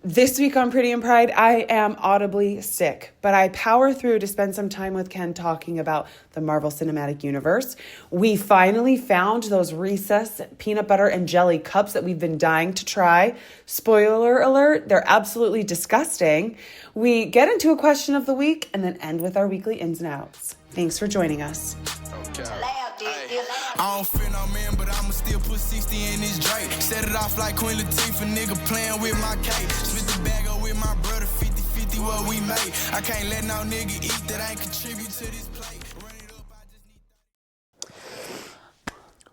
This week on Pretty and Pride, I am audibly sick, but I power through to spend some time with Ken talking about the Marvel Cinematic Universe. We finally found those Reese's peanut butter and jelly cups that we've been dying to try. Spoiler alert, they're absolutely disgusting. We get into a question of the week and then end with our weekly ins and outs. Thanks for joining us. I don't fear no man, but I'ma still put 60 in this Drake. Set it off like Queen Latifah, nigga playing with my cake. Split the bag up with my brother, 50-50 what we made. I can't let no nigga eat that ain't contribute to this plate. Run it up, I just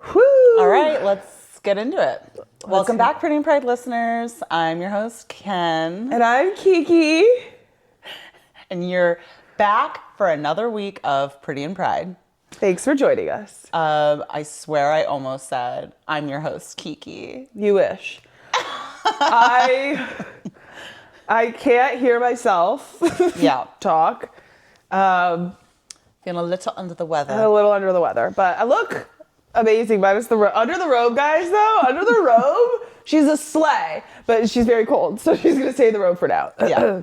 need. Woo! All right, let's get into it. Welcome back, Pretty and Pride listeners. I'm your host, Ken. And I'm Kiki. And you're back for another week of Pretty and Pride. Thanks for joining us. I swear I almost said, I'm your host, Kiki. You wish. I can't hear myself talk. Feeling a little under the weather. A little under the weather, but I look amazing. Minus the under the robe, guys, though. Under the robe, she's a sleigh, but she's very cold, so she's going to stay in the robe for now. Yeah.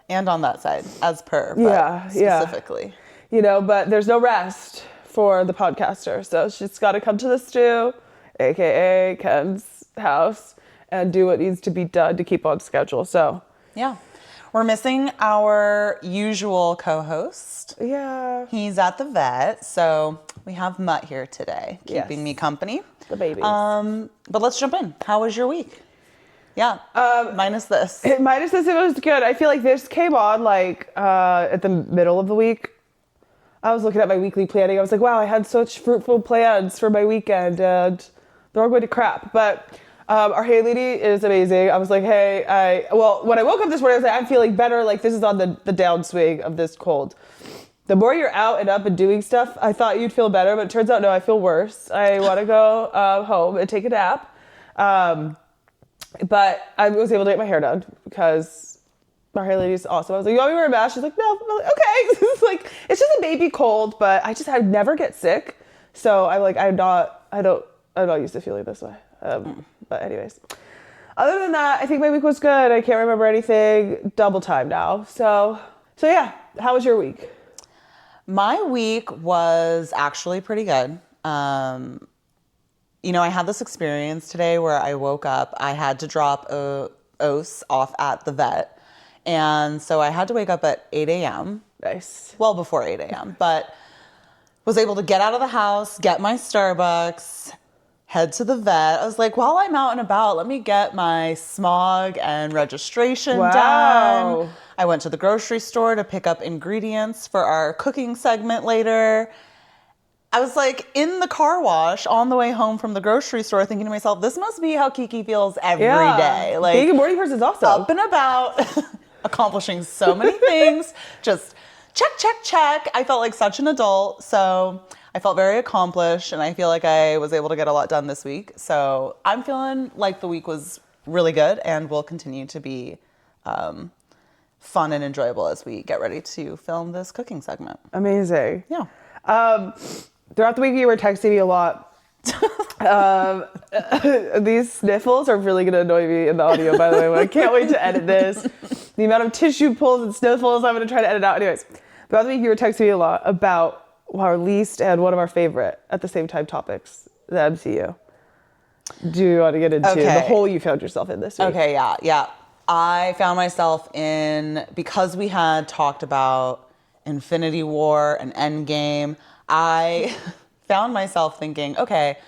And on that side, as per, but specifically. You know, but there's no rest for the podcaster. So she's got to come to the stew, a.k.a. Ken's house, and do what needs to be done to keep on schedule. So, yeah. We're missing our usual co-host. Yeah. He's at the vet, so we have Mutt here today, keeping me company. The babies. But let's jump in. How was your week? Yeah. Minus this. Minus this, it was good. I feel like this came on at the middle of the week. I was looking at my weekly planning. I was like, wow, I had such fruitful plans for my weekend, and they're all going to crap. But our Hey Lady is amazing. I was like, hey, when I woke up this morning, I was like, I'm feeling better. Like, this is on the downswing of this cold. The more you're out and up and doing stuff, I thought you'd feel better, but it turns out, no, I feel worse. I want to go home and take a nap. But I was able to get my hair done because our hair lady's awesome. I was like, you want me to wear a mask? She's like, no. I'm like, okay. It's just a baby cold, but I never get sick. So I'm not used to feeling this way. But anyways, other than that, I think my week was good. I can't remember anything. Double time now. So yeah. How was your week? My week was actually pretty good. I had this experience today where I woke up. I had to drop Ose off at the vet. And so I had to wake up at 8 a.m. Nice. Well, before 8 a.m. But was able to get out of the house, get my Starbucks, head to the vet. I was like, while I'm out and about, let me get my smog and registration done. I went to the grocery store to pick up ingredients for our cooking segment later. I was like in the car wash on the way home from the grocery store thinking to myself, this must be how Kiki feels every day. Like, being a morning person is awesome. Up and about, accomplishing so many things. Just check. I felt like such an adult. So I felt very accomplished, and I feel like I was able to get a lot done this week. So I'm feeling like the week was really good and will continue to be fun and enjoyable as we get ready to film this cooking segment. Amazing. Yeah. Throughout the week, you were texting me a lot. These sniffles are really going to annoy me in the audio, by the way. I can't wait to edit this. The amount of tissue pulls and sniffles I'm going to try to edit out. Anyways, throughout the week, you were texting me a lot about our least and one of our favorite, at the same time, topics, the MCU. Do you want to get into the hole you found yourself in this week? Okay, yeah. I found myself in, because we had talked about Infinity War and Endgame, I found myself thinking, okay,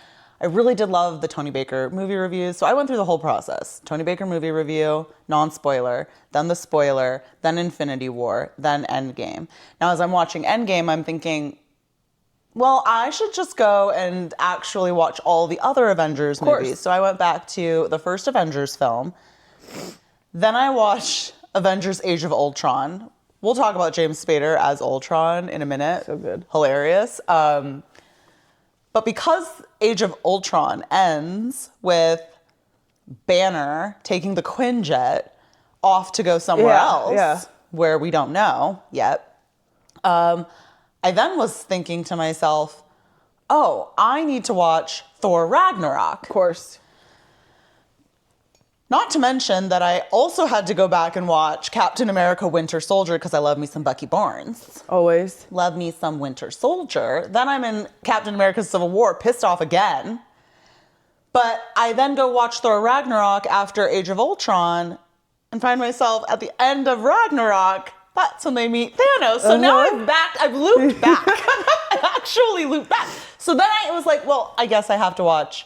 I really did love the Tony Baker movie reviews. So I went through the whole process. Tony Baker movie review, non-spoiler, then the spoiler, then Infinity War, then Endgame. Now, as I'm watching Endgame, I'm thinking, well, I should just go and actually watch all the other Avengers movies. So I went back to the first Avengers film. Then I watched Avengers Age of Ultron. We'll talk about James Spader as Ultron in a minute. So good. Hilarious. But because Age of Ultron ends with Banner taking the Quinjet off to go somewhere else, where we don't know yet, I then was thinking to myself, oh, I need to watch Thor Ragnarok. Of course. Not to mention that I also had to go back and watch Captain America Winter Soldier because I love me some Bucky Barnes. Always. Love me some Winter Soldier. Then I'm in Captain America Civil War, pissed off again. But I then go watch Thor Ragnarok after Age of Ultron and find myself at the end of Ragnarok. That's when they meet Thanos. So now I've looped back. I actually looped back. So then I was like, well, I guess I have to watch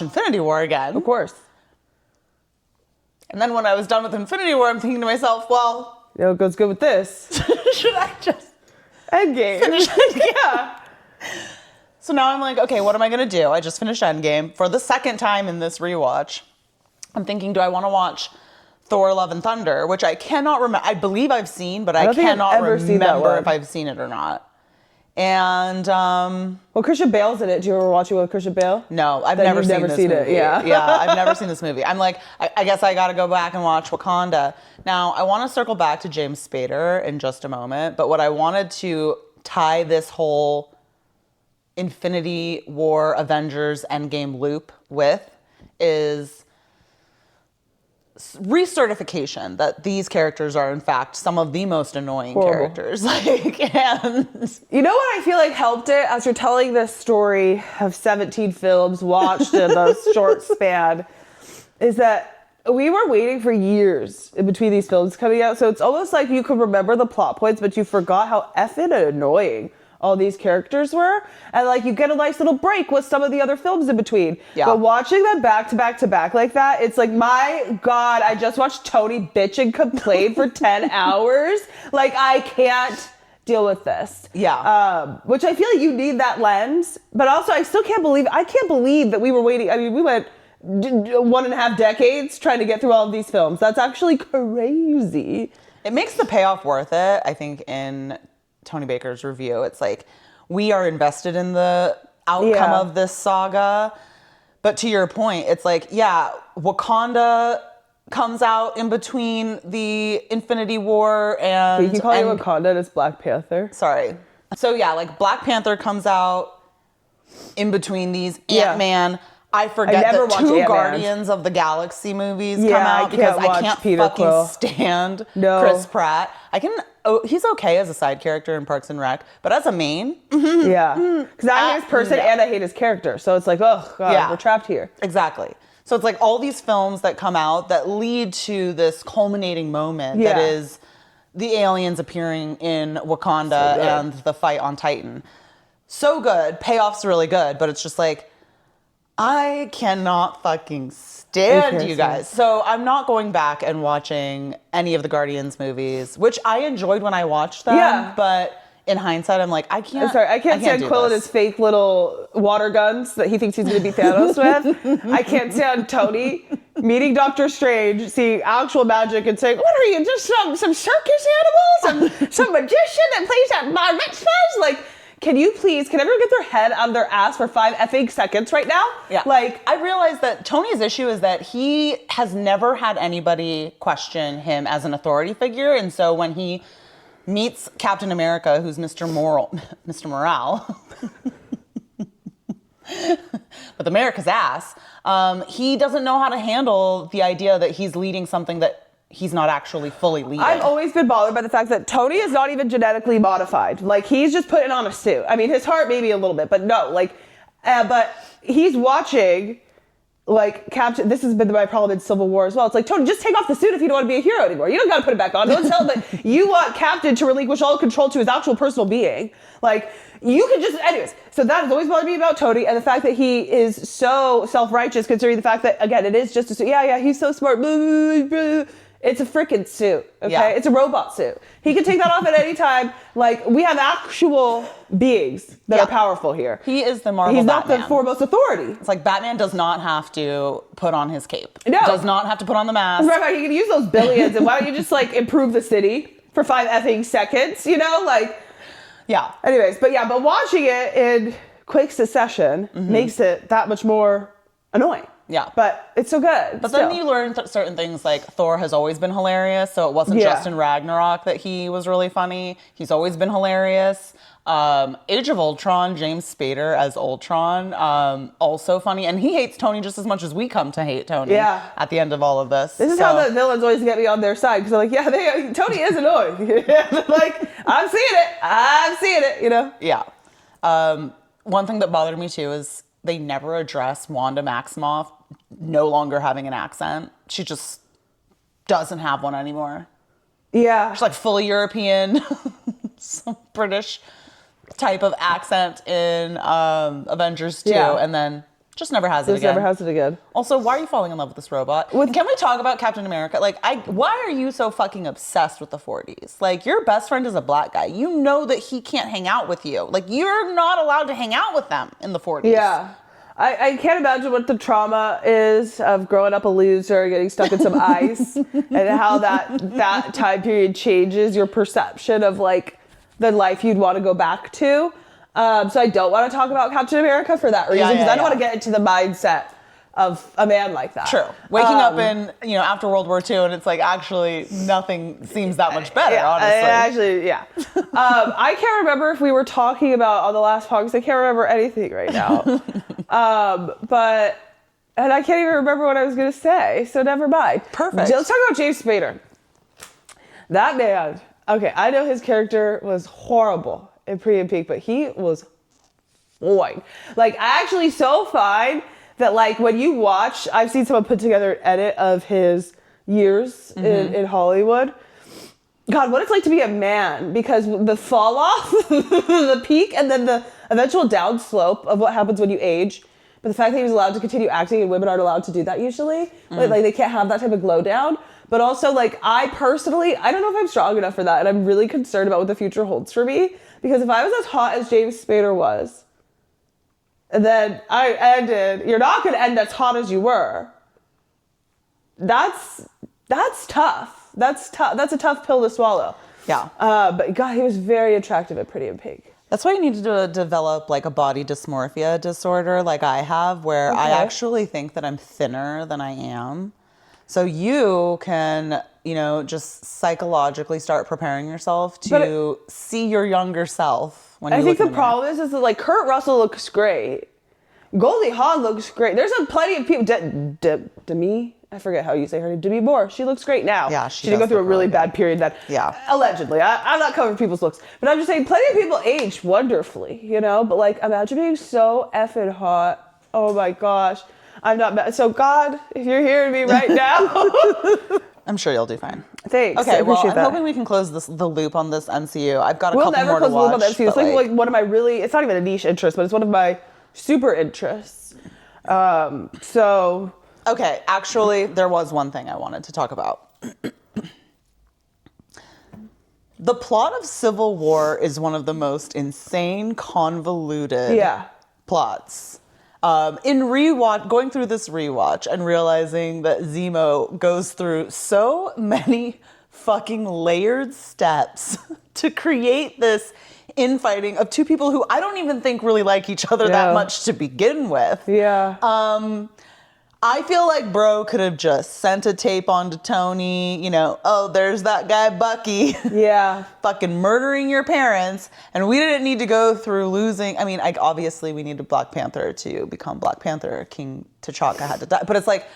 Infinity War again. Of course. And then when I was done with Infinity War, I'm thinking to myself, well, It goes good with this. should I just Endgame. finish Endgame? Yeah. So now I'm like, okay, what am I going to do? I just finished Endgame for the second time in this rewatch. I'm thinking, do I want to watch Thor Love and Thunder, which I cannot remember. I believe I've seen, but I cannot remember if I've seen it or not. And well, Christian Bale's in it. Do you ever watch it with Christian Bale? no, I've never seen this movie. it. Yeah. Yeah, I've never seen this movie. I'm like, I guess I got to go back and watch Wakanda. Now, I want to circle back to James Spader in just a moment, but what I wanted to tie this whole Infinity War, Avengers, Endgame loop with is recertification that these characters are in fact some of the most annoying characters. And you know what I feel like helped it as you're telling this story of 17 films watched in a short span is that we were waiting for years in between these films coming out. So it's almost like you could remember the plot points, but you forgot how effing annoying all these characters were. And like you get a nice little break with some of the other films in between. Yeah. But watching them back to back to back like that, it's like, my God, I just watched Tony bitch and complain for 10 hours. Like, I can't deal with this. Yeah. Which I feel like you need that lens. But also, I can't believe that we were waiting. I mean, we went 1.5 decades trying to get through all of these films. That's actually crazy. It makes the payoff worth it, I think, in Tony Baker's review. It's like, we are invested in the outcome of this saga. But to your point, it's like, yeah, Wakanda comes out in between the Infinity War and... You can call it Wakanda and it's Black Panther. Sorry. So yeah, like Black Panther comes out in between these. Ant-Man. I forget that 2 Ant-Man. Guardians of the Galaxy movies come out because I can't fucking stand Chris Pratt. He's okay as a side character in Parks and Rec, but as a main, yeah, because I hate his person and I hate his character, so it's like, oh God, we're trapped here. Exactly. So it's like all these films that come out that lead to this culminating moment that is the aliens appearing in Wakanda and the fight on Titan. So good, payoff's really good, but it's just like, I cannot fucking stand you guys. So I'm not going back and watching any of the Guardians movies, which I enjoyed when I watched them. Yeah. But in hindsight, I'm like, I can't stand Quill and his fake little water guns that he thinks he's going to beat Thanos with. I can't stand Tony meeting Doctor Strange, seeing actual magic and saying, what are you, just some circus animal? Some magician that plays at bar mitzvahs? Like, can everyone get their head out of their ass for 5 effing seconds right now? Yeah. Like, I realized that Tony's issue is that he has never had anybody question him as an authority figure. And so when he meets Captain America, who's Mr. Morale, with America's ass, he doesn't know how to handle the idea that he's leading something that he's not actually fully leading. I've always been bothered by the fact that Tony is not even genetically modified. Like, he's just putting on a suit. I mean, his heart maybe a little bit, but no, like, but he's watching, like, Captain, this has been my problem in Civil War as well. It's like, Tony, just take off the suit if you don't want to be a hero anymore. You don't got to put it back on. Don't tell him that you want Captain to relinquish all control to his actual personal being. Like, you can just, anyways. So that has always bothered me about Tony, and the fact that he is so self-righteous, considering the fact that, again, it is just a suit. Yeah, he's so smart. It's a freaking suit, okay? Yeah. It's a robot suit. He can take that off at any time. Like, we have actual beings that are powerful here. He is the Marvel He's Batman. not the foremost authority. It's like Batman does not have to put on his cape. No. Does not have to put on the mask. Right, you can use those billions, and why don't you just, like, improve the city for 5 effing seconds, you know? Like, yeah. Anyways, but watching it in quick succession makes it that much more annoying. Yeah. But it's so good. But then you learn certain things, like Thor has always been hilarious, so it wasn't just in Ragnarok that he was really funny. He's always been hilarious. Age of Ultron, James Spader as Ultron, also funny. And he hates Tony just as much as we come to hate Tony at the end of all of this. This is how the villains always get me on their side, because they're like, yeah, Tony is annoying. Like, I'm seeing it, you know? Yeah. One thing that bothered me too is they never address Wanda Maximoff no longer having an accent. She just doesn't have one anymore. Yeah. She's like fully European, some British type of accent in Avengers 2, and then just never has it again. Never has it again. Also, why are you falling in love with this robot? And can we talk about Captain America? Like, why are you so fucking obsessed with the 40s? Like, your best friend is a black guy. You know that he can't hang out with you. Like, you're not allowed to hang out with them in the 40s. Yeah. I can't imagine what the trauma is of growing up a loser, getting stuck in some ice, and how that time period changes your perception of like the life you'd want to go back to. So I don't want to talk about Captain America for that reason, because I don't want to get into the mindset of a man like that. True. Waking up in, after World War II, and it's like, actually, nothing seems that much better, honestly. I can't remember if we were talking about on the last podcast. I can't remember anything right now. And I can't even remember what I was going to say, so never mind. Perfect. Let's talk about James Spader. That man, okay, I know his character was horrible in Pretty in Pink, but he was fine. Like, actually so fine that, like, when you watch, I've seen someone put together an edit of his years in Hollywood. God, what it's like to be a man, because the fall off, the peak, and then the eventual downslope of what happens when you age. But the fact that he was allowed to continue acting, and women aren't allowed to do that usually. Like, they can't have that type of glow down. But also, like, I personally, I don't know if I'm strong enough for that. And I'm really concerned about what the future holds for me. Because if I was as hot as James Spader was, and then I ended, you're not going to end as hot as you were. That's tough. That's tough. That's a tough pill to swallow. Yeah. But God, he was very attractive at Pretty in Pink. That's why you need to develop like a body dysmorphia disorder like I have, where I actually think that I'm thinner than I am. So you can, just psychologically start preparing yourself to see your younger self when you look in the mirror. I think the problem is that, like, Kurt Russell looks great. Goldie Hawn looks great. There's plenty of people. Demi, I forget how you say her name. Demi Moore. She looks great now. Yeah, she did go through a really bad period then. Yeah. Allegedly. I'm not covering people's looks. But I'm just saying, plenty of people age wonderfully, But, like, imagine being so effing hot. Oh, my gosh. I'm not. So, God, if you're hearing me right now. I'm sure you'll do fine. Thanks. Okay, well, I'm hoping we can close the loop on this MCU. I've got a couple more to watch. We'll never close the loop on the MCU. It's like one of my it's not even a niche interest, but it's one of my super interests. Okay, actually, there was one thing I wanted to talk about. The plot of Civil War is one of the most insane, convoluted plots. Going through this rewatch and realizing that Zemo goes through so many fucking layered steps to create this infighting of two people who I don't even think really like each other that much to begin with. Yeah. I feel like bro could have just sent a tape on to Tony, there's that guy Bucky. Yeah. Fucking murdering your parents. And we didn't need to go through losing. I mean, obviously we needed Black Panther to become Black Panther. King T'Chaka had to die. But it's like,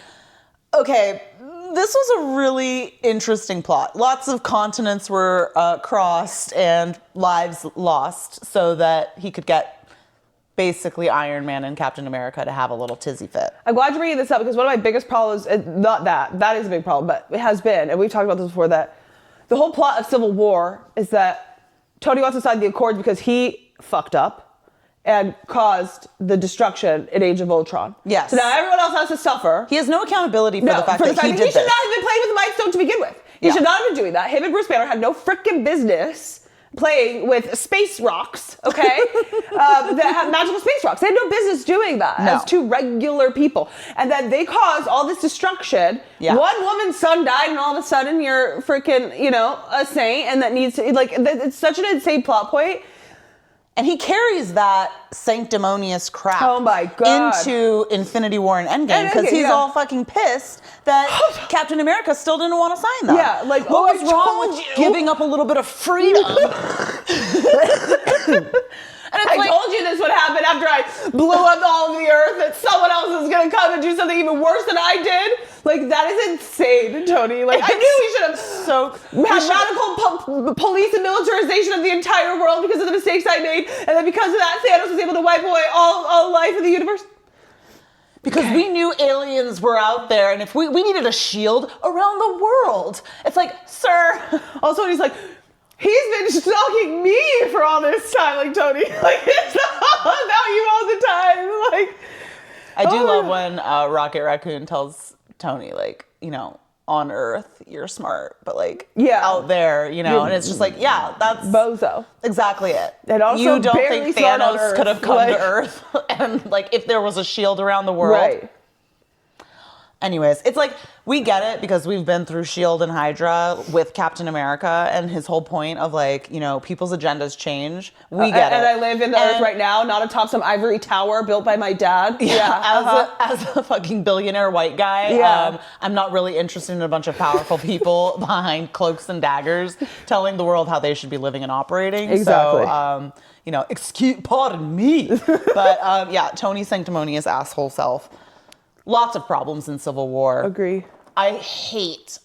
okay, this was a really interesting plot. Lots of continents were crossed and lives lost so that he could get basically Iron Man and Captain America to have a little tizzy fit. I'm glad you're bringing this up, because one of my biggest problems, not that is a big problem, but it has been, and we've talked about this before, that the whole plot of Civil War is that Tony wants to sign the Accords because he fucked up and caused the destruction in Age of Ultron. Yes. So now everyone else has to suffer. He has no accountability for the fact that he did this. He should not have been playing with the Mind Stone to begin with. He should not have been doing that. Him and Bruce Banner had no freaking business playing with space rocks, okay? That have magical space rocks. They had no business doing that as two regular people. And then they caused all this destruction. Yeah. One woman's son died, and all of a sudden you're freaking, a saint, and that needs to, like, it's such an insane plot point. And he carries that sanctimonious crap Oh my God. into Infinity War and Endgame because he's all fucking pissed that Captain America still didn't want to sign that. Yeah, like, what oh, was I wrong told with you. giving up a little bit of freedom? And it's I told you this would happen after I blew up all of the earth, that someone else is going to come and do something even worse than I did. Like, that is insane, Tony. Like, I knew we should have had radical police and militarization of the entire world because of the mistakes I made. And then because of that, Thanos was able to wipe away all life in the universe. Because we knew aliens were out there, and if we needed a shield around the world. It's like, sir. Also, he's like, he's been stalking me for all this time, like, Tony. Like, it's not about you all the time. Like, I do love when Rocket Raccoon tells Tony, like, you know, on Earth, you're smart, but like, out there, you know, and it's just like, yeah, that's bozo. Exactly it. And also you don't barely think smart on Thanos Earth, could have come like- to Earth and like if there was a shield around the world. Right. Anyways, it's like, we get it because we've been through S.H.I.E.L.D. and Hydra with Captain America and his whole point of like, you know, people's agendas change. We get it. And I live in the earth right now, not atop some ivory tower built by my dad. As a fucking billionaire white guy, I'm not really interested in a bunch of powerful people behind cloaks and daggers telling the world how they should be living and operating. Exactly. So, you know, pardon me. But yeah, Tony's sanctimonious asshole self. Lots of problems in Civil War. Agree. I hate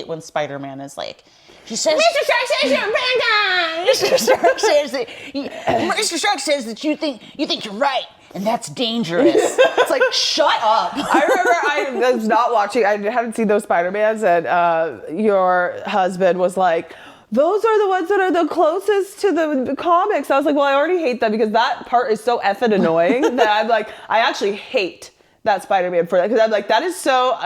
when Spider-Man is like, he says, Mr. Stark says you're a bad guy. Mr. Stark says that Mr. Stark says that you think you're right, and that's dangerous. It's like, shut up. I remember I was not watching, I hadn't seen those Spider-Mans, and your husband was like, those are the ones that are the closest to the comics. I was like, well, I already hate them because that part is so effing annoying that I'm like, I actually hate that Spider-Man for that, because I'm like, that is so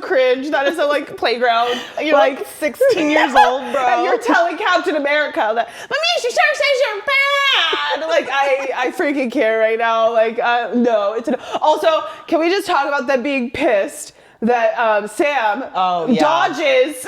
cringe, that is so like playground. You're like 16 years old, bro. And you're telling Captain America that, but Mr. Stark says you're bad. Like, I freaking care right now. Like, no, also, can we just talk about them being pissed that Sam dodges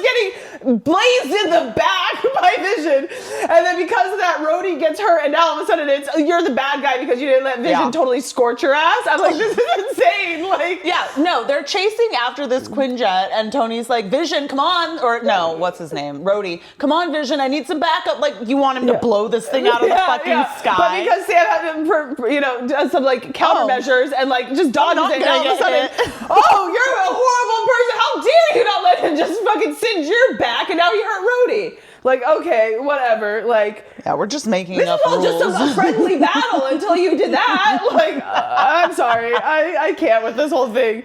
getting blazed in the back by Vision, and then because of that, Rhodey gets hurt, and now all of a sudden it's you're the bad guy because you didn't let Vision totally scorch your ass. I'm like, this is insane. Like, no, they're chasing after this Quinjet, and Tony's like, Vision, come on, or no, what's his name, Rhodey, come on, Vision, I need some backup. Like, you want him to blow this thing out of the fucking sky, but because Sam had does some like countermeasures and like just dodges it, and all of a sudden, oh, you're a horrible person. How dare you not let him just fucking singe your back, and now you hurt Rhodey. Like, okay, whatever. Like, yeah, we're just making this up is all rules. just a friendly battle until you did that. Like, I'm sorry, I can't with this whole thing.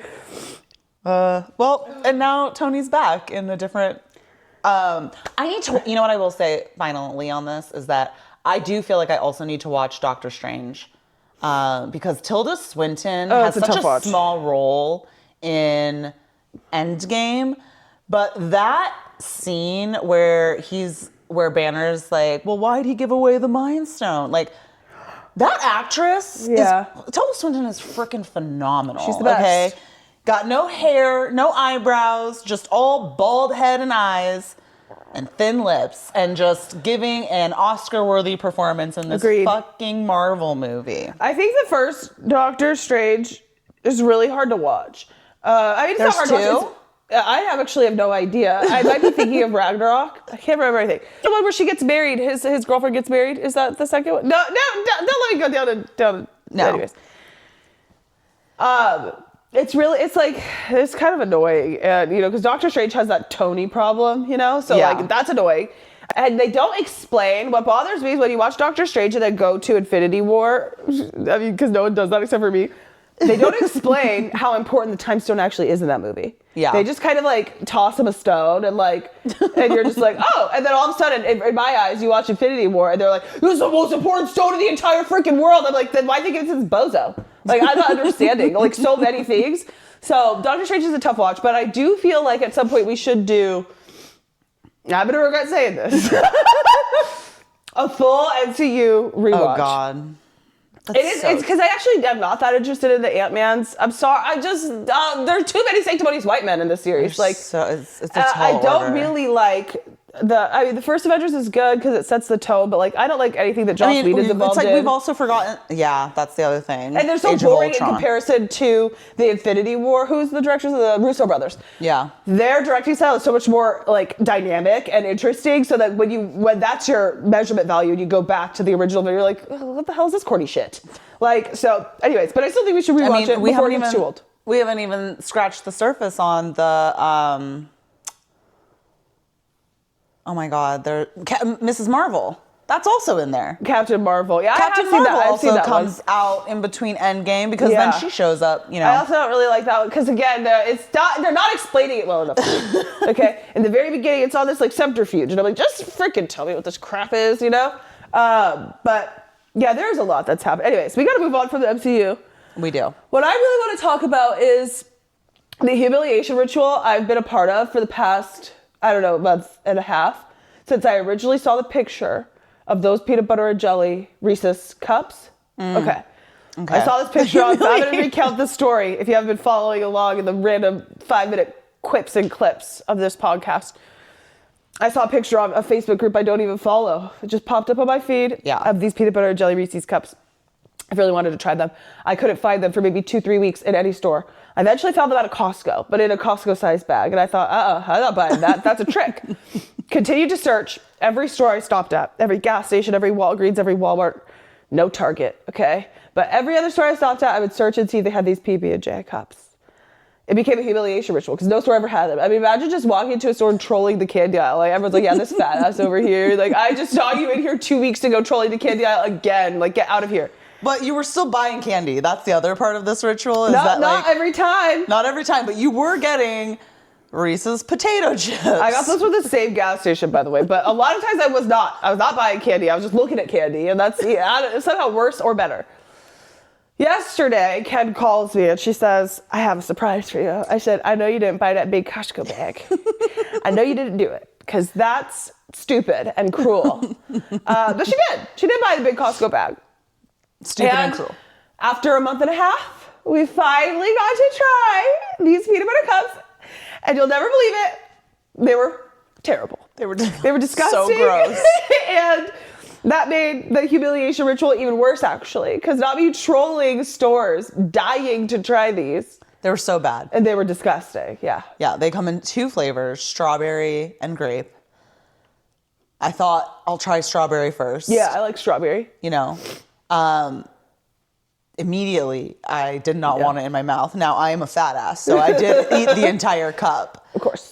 Well, and now Tony's back in a different. I need to. You know what I will say finally on this is that I do feel like I also need to watch Doctor Strange. Because Tilda Swinton has such a small role in Endgame, but that scene where Banner's like, well, why'd he give away the Mind Stone? Like, that actress Tilda Swinton is freaking phenomenal. She's the best. Okay? Got no hair, no eyebrows, just all bald head and eyes and thin lips, and just giving an Oscar-worthy performance in this fucking Marvel movie. I think the first Doctor Strange is really hard to watch. I mean, it's not hard to watch. I actually have no idea. I might be thinking of Ragnarok. I can't remember anything. The one where she gets married, his girlfriend gets married. Is that the second one? No, don't let me go down. No. Anyways. It's kind of annoying, and because Doctor Strange has that Tony problem, so like that's annoying. And they don't explain. What bothers me is when you watch Doctor Strange and then go to Infinity War. I mean, because no one does that except for me. They don't explain how important the time stone actually is in that movie. Yeah. They just kind of like toss him a stone and you're just like, oh. And then all of a sudden, in my eyes, you watch Infinity War and they're like, this is the most important stone in the entire freaking world. I'm like, then why think it's this bozo? Like, I'm not understanding like so many things. So Doctor Strange is a tough watch, but I do feel like at some point we should do, I'm going to regret saying this, a full MCU rewatch. Oh, God. It's because I actually am not that interested in the Ant-Mans. I'm sorry. I just there are too many sanctimonious white men in this series. Like, so it's a tall I don't order. really like the first Avengers is good because it sets the tone, but like I don't like anything that Joss Whedon is involved it's like in. we've also forgotten. Yeah, that's the other thing. And they're so Age of boring in Ultron. comparison to the Infinity War. Who's the directors of the Russo brothers? Yeah. Their directing style is so much more like dynamic and interesting. So that when that's your measurement value, and you go back to the original, you're like, oh, what the hell is this corny shit? Like so. Anyways, but I still think we should rewatch it before it gets too old. We haven't even scratched the surface on the. Oh my God, Mrs. Marvel. That's also in there. Captain Marvel. Yeah, Captain I have seen Marvel that. I've also seen that comes one. out in between Endgame because then she shows up. You know. I also don't really like that one because again, they're not explaining it well enough. Okay, in the very beginning, it's all this like subterfuge, and I'm like, just freaking tell me what this crap is, you know? But yeah, there's a lot that's happened. Anyways, we got to move on from the MCU. We do. What I really want to talk about is the humiliation ritual I've been a part of for the past, I don't know, month and a half since I originally saw the picture of those peanut butter and jelly Reese's cups. Okay. I saw this picture on, so I'm going to recount the story if you haven't been following along in the random 5-minute quips and clips of this podcast. I saw a picture of a Facebook group I don't even follow. It just popped up on my feed of these peanut butter and jelly Reese's cups. I really wanted to try them. I couldn't find them for maybe 2-3 weeks in any store. I eventually found them at a Costco, but in a Costco-sized bag. And I thought, I'm not buying that. That's a trick. Continued to search every store I stopped at, every gas station, every Walgreens, every Walmart. No Target, okay? But every other store I stopped at, I would search and see if they had these PB&J cups. It became a humiliation ritual because no store ever had them. I mean, imagine just walking into a store and trolling the candy aisle. Like, everyone's like, yeah, this fat ass over here. Like, I just saw you in here 2 weeks ago trolling the candy aisle again. Like, get out of here. But you were still buying candy. That's the other part of this ritual. Not every time. Not every time, but you were getting Reese's potato chips. I got those from the same gas station, by the way. But a lot of times I was not. I was not buying candy. I was just looking at candy. And that's somehow worse or better. Yesterday, Ken calls me and she says, I have a surprise for you. I said, I know you didn't buy that big Costco bag. I know you didn't do it because that's stupid and cruel. But she did. She did buy the big Costco bag. Stupid and cruel. After a month and a half, we finally got to try these peanut butter cups. And you'll never believe it. They were terrible. They were disgusting. So gross. And that made the humiliation ritual even worse, actually. Because not me trolling stores, dying to try these. They were so bad. And they were disgusting, yeah. Yeah, they come in 2 flavors, strawberry and grape. I thought I'll try strawberry first. Yeah, I like strawberry. You know. Immediately, I did not want it in my mouth. Now, I am a fat ass, so I did eat the entire cup. Of course.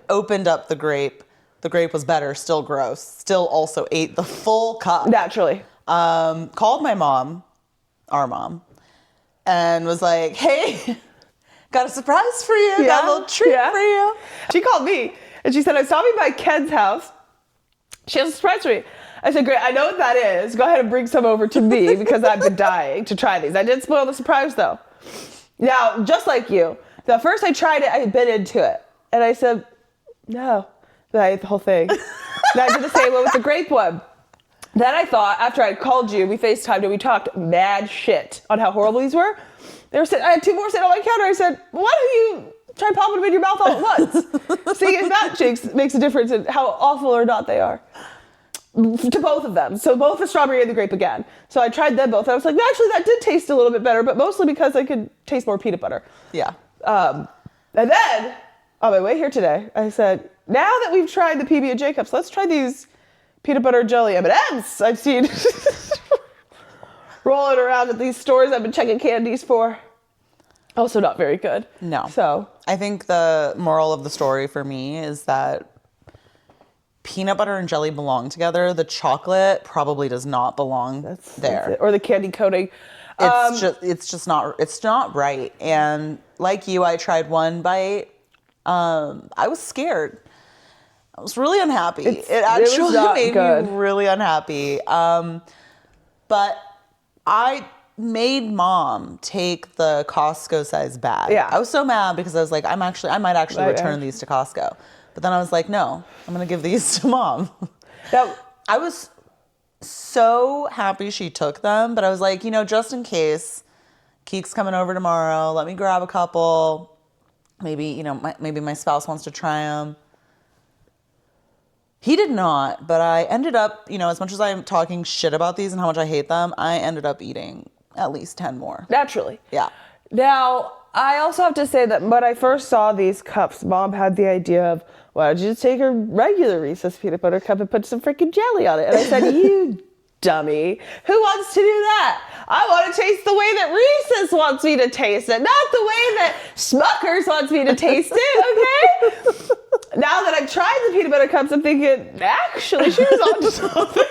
Opened up the grape. The grape was better, still gross. Still also ate the full cup. Naturally. Called my mom, our mom, and was like, hey, got a surprise for you. Got a little treat for you. She called me, and she said, I saw me by Ken's house. She has a surprise for me. I said, great, I know what that is. Go ahead and bring some over to me because I've been dying to try these. I did spoil the surprise, though. Now, just like you, the first I tried it, I bit into it. And I said, no. Then I ate the whole thing. Then I did the same one with the grape one. Then I thought, after I called you, we FaceTimed and we talked mad shit on how horrible these were. They were sitting, I had 2 more sitting on my counter. I said, why don't you try popping them in your mouth all at once? See if that makes a difference in how awful or not they are. To both of them. So both the strawberry and the grape again. So I tried them both. I was like, no, actually that did taste a little bit better, but mostly because I could taste more peanut butter. Yeah. And then, on my way here today, I said, now that we've tried the PB&J cups, let's try these peanut butter jelly M&Ms I've seen rolling around at these stores I've been checking candies for. Also not very good. No. So I think the moral of the story for me is that peanut butter and jelly belong together. The chocolate probably does not belong there. Or the candy coating. It's not right. And like you, I tried one bite. I was scared. I was really unhappy. It actually made me really unhappy. But I made mom take the Costco size bag. Yeah. I was so mad because I was like, I might actually return these to Costco. But then I was like, no, I'm going to give these to mom. I was so happy she took them, but I was like, just in case Keek's coming over tomorrow, let me grab a couple. Maybe, maybe my spouse wants to try them. He did not, but I ended up, as much as I'm talking shit about these and how much I hate them, I ended up eating at least 10 more. Naturally. Yeah. Now, I also have to say that when I first saw these cups, Mom had the idea of, why don't you just take a regular Reese's peanut butter cup and put some freaking jelly on it? And I said, you dummy. Who wants to do that? I want to taste the way that Reese's wants me to taste it, not the way that Smucker's wants me to taste it, okay? Now that I've tried the peanut butter cups, I'm thinking, actually, she was onto something.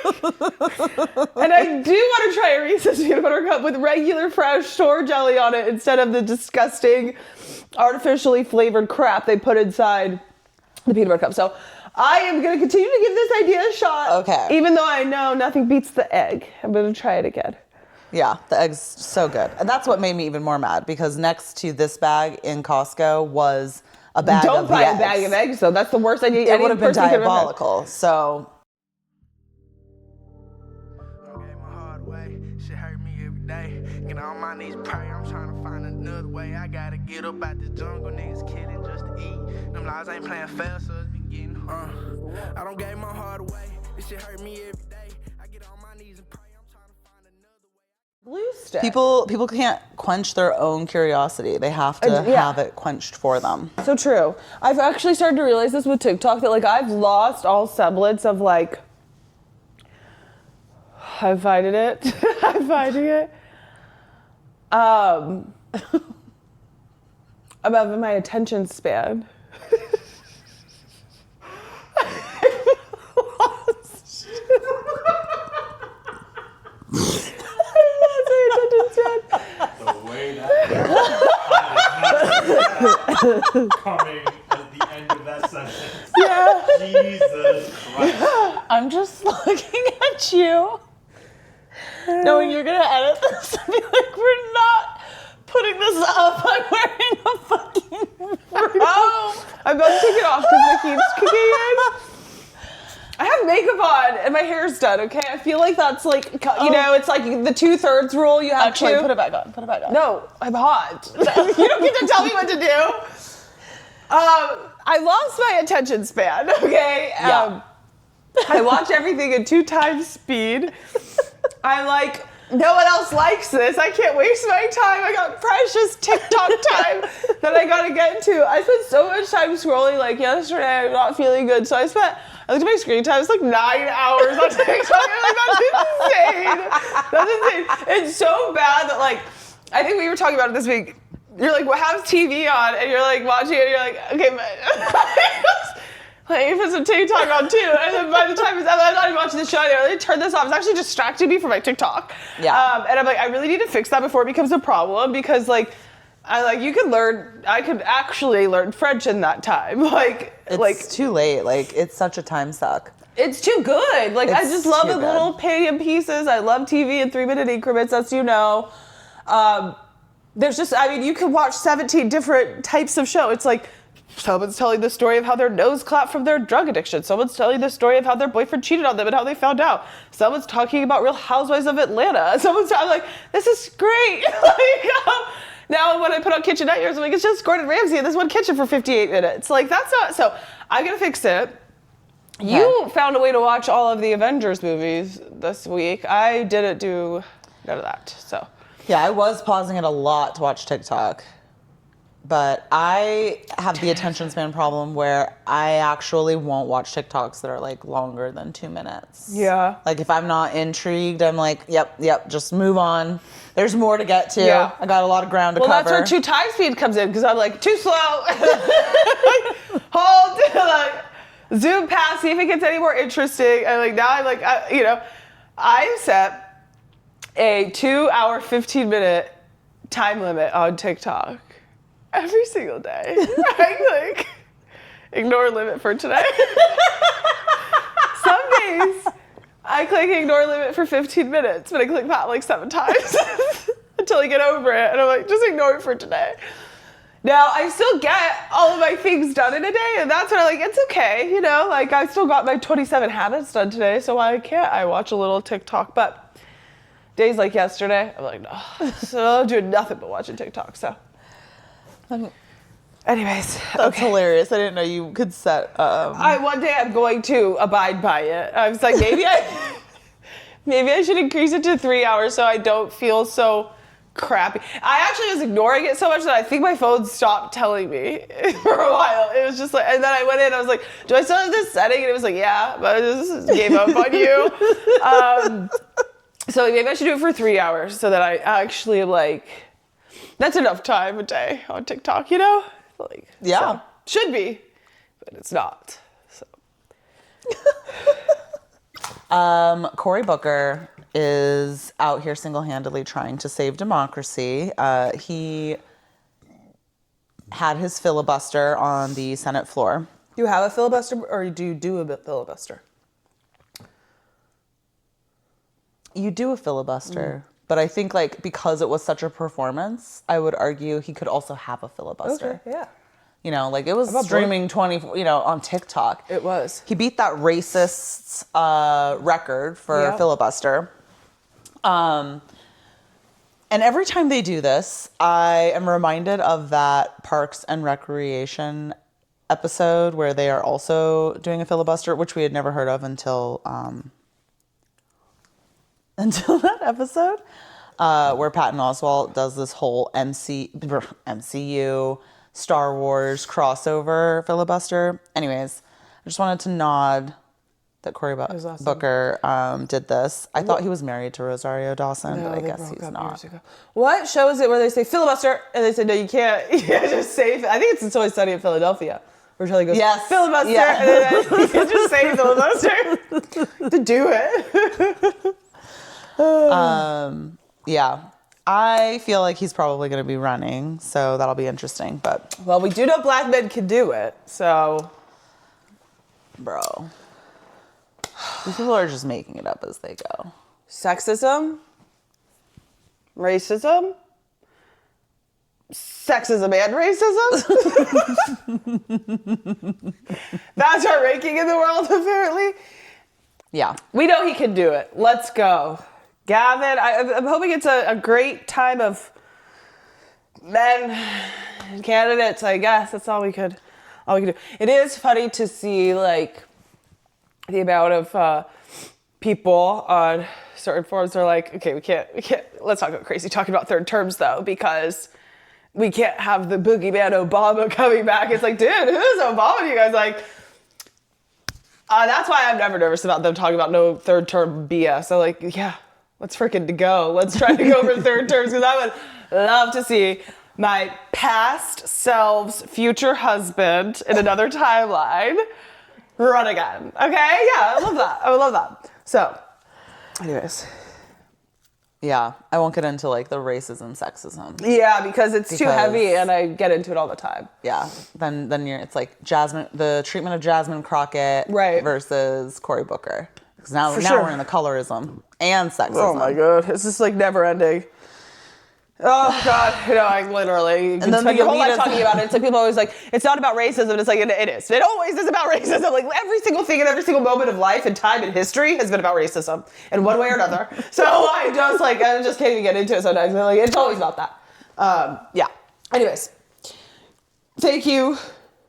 And I do want to try a Reese's peanut butter cup with regular fresh store jelly on it instead of the disgusting artificially flavored crap they put inside the peanut butter cup. So I am going to continue to give this idea a shot. Okay. Even though I know nothing beats the egg. I'm going to try it again. Yeah, the egg's so good. And that's what made me even more mad, because next to this bag in Costco was a bag Don't of buy the a bag of eggs, though. That's the worst idea. It would have been diabolical. So Okay, my hard way. Shit hurt me every day. Get on my knees, pray. I'm trying to find another way. I gotta get up out the jungle. Niggas killing just to eat. Them lies ain't playing fair, so it's been getting I don't gave my heart away. This shit hurt me every day. I get on my knees and pray. I'm trying to find another way. Blue stick. people can't quench their own curiosity. They have to have it quenched for them. So true. I've actually started to realize this with TikTok, that like I've lost all semblance of like, I'm finding it. I'm finding it. About my attention span. The way that coming at the end of that sentence. Yeah. Jesus Christ. I'm just looking at you, knowing you're gonna edit this and be like, we're not putting this up. I'm wearing a fucking robe. I'm about to take it off because the heat's kicking in. I have makeup on and my hair's done, okay? I feel like that's like, it's like the 2/3 rule. You have Actually, to. put it back on. Put it back on. No, I'm hot. You don't get to tell me what to do. I lost my attention span, okay? Yeah. I watch everything at 2 times speed. I'm like, no one else likes this. I can't waste my time. I got precious TikTok time that I gotta get to. I spent so much time scrolling. Like yesterday, I'm not feeling good, so I looked at my screen time. It's like 9 hours on TikTok. I'm like, that's insane. That's insane. It's so bad that like, I think we were talking about it this week. You're like, well, have TV on, and you're like watching it, and you're like, okay, but like, you put some TikTok on too, and then by the time I'm not even watching the show anymore, they turn this off. It's actually distracting me from my TikTok. Yeah. And I'm like, I really need to fix that before it becomes a problem, because like, I could actually learn French in that time. It's too late. Like, it's such a time suck. It's too good. Like, I It's just love too the good. little penny pieces. I love TV in 3-minute increments, as you know. There's just, you can watch 17 different types of show. It's like, someone's telling the story of how their nose clapped from their drug addiction. Someone's telling the story of how their boyfriend cheated on them and how they found out. Someone's talking about Real Housewives of Atlanta. I'm like, this is great. Now when I put on Kitchen Nightmares, I'm like, it's just Gordon Ramsay in this one kitchen for 58 minutes. Like, that's not, so I'm gonna fix it. Okay. You found a way to watch all of the Avengers movies this week. I didn't do none of that, so. Yeah, I was pausing it a lot to watch TikTok. But I have the attention span problem where I actually won't watch TikToks that are like longer than 2 minutes. Yeah. Like if I'm not intrigued, I'm like, yep, just move on. There's more to get to. Yeah. I got a lot of ground to cover. Well, that's where 2 times speed comes in, because I'm like, too slow. Hold, like, zoom past, see if it gets any more interesting. And like now I'm like, I set a 2-hour, 15-minute time limit on TikTok. Every single day. I click ignore limit for today. Some days I click ignore limit for 15 minutes, but I click that like 7 times until I get over it. And I'm like, just ignore it for today. Now, I still get all of my things done in a day, and that's when I'm like, it's okay, like I still got my 27 habits done today, so why can't I watch a little TikTok? But days like yesterday, I'm like, no, so I'm doing nothing but watching TikTok, so. Anyways, That's hilarious. I didn't know you could set. One day I'm going to abide by it. I was like, maybe I should increase it to 3 hours so I don't feel so crappy. I actually was ignoring it so much that I think my phone stopped telling me for a while. It was just like, and then I went in, I was like, do I still have this setting? And it was like, yeah, but this gave up on you. So maybe I should do it for 3 hours so that I actually like, that's enough time a day on TikTok, you know? Like, yeah. So, should be, but it's not. So. Cory Booker is out here single-handedly trying to save democracy. He had his filibuster on the Senate floor. Do you have a filibuster, or do you do a filibuster? You do a filibuster, but I think like because it was such a performance, I would argue he could also have a filibuster. Okay, yeah. You know, like it was streaming 24, on TikTok. It was. He beat that racist record for filibuster. And every time they do this, I am reminded of that Parks and Recreation episode where they are also doing a filibuster, which we had never heard of until that episode, where Patton Oswalt does this whole MCU Star Wars crossover filibuster. Anyways, I just wanted to nod that Cory Booker did this. I thought he was married to Rosario Dawson, but I guess he's not. What show is it where they say filibuster and they say no, you can't just say? I think it's Always Sunny in Philadelphia. Where Charlie goes, yes, filibuster, yeah. and then you can just say filibuster to do it. Yeah. I feel like he's probably going to be running, so that'll be interesting. But well, we do know black men can do it, so bro, these people are just making it up as they go. Sexism, racism, sexism and racism. That's our ranking in the world, apparently. Yeah, we know he can do it. Let's go. Gavin, I'm hoping it's a great time of men candidates, I guess. That's all we could do. It is funny to see, like, the amount of people on certain forums are like, okay, we can't, let's not go crazy talking about third terms, though, because we can't have the boogeyman Obama coming back. It's like, dude, who's Obama? You guys like... that's why I'm never nervous about them talking about no third term BS. So like, yeah, let's freaking go. Let's try to go for third terms because I would love to see my past self's future husband in another timeline run again. Okay? Yeah, I love that. I would love that. So, anyways. Yeah, I won't get into like the racism, sexism. Yeah, because it's too heavy and I get into it all the time. Yeah, then it's like the treatment of Jasmine Crockett versus Cory Booker. Because now we're in the colorism and sexism. Oh my God, it's just like never ending. Oh God, I literally can spend your whole life talking about it. It's like people always like, it's not about racism. It's like, it is. It always is about racism. Like every single thing and every single moment of life and time and history has been about racism in one way or another. So I just can't even get into it sometimes. Like, it's always about that. Yeah. Anyways, thank you,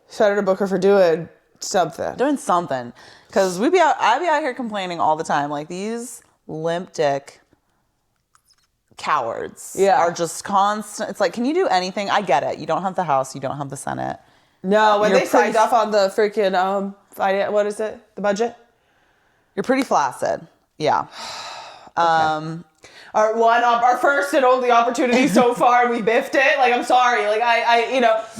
Senator Booker, for doing something. Because I'd be out here complaining all the time. Like these limp dick cowards are just constant. It's like, can you do anything? I get it. You don't have the House. You don't have the Senate. No, when they signed off on the freaking, what is it? The budget? You're pretty flaccid. Yeah. Okay. Our first and only opportunity so far, we biffed it. Like, I'm sorry. Like,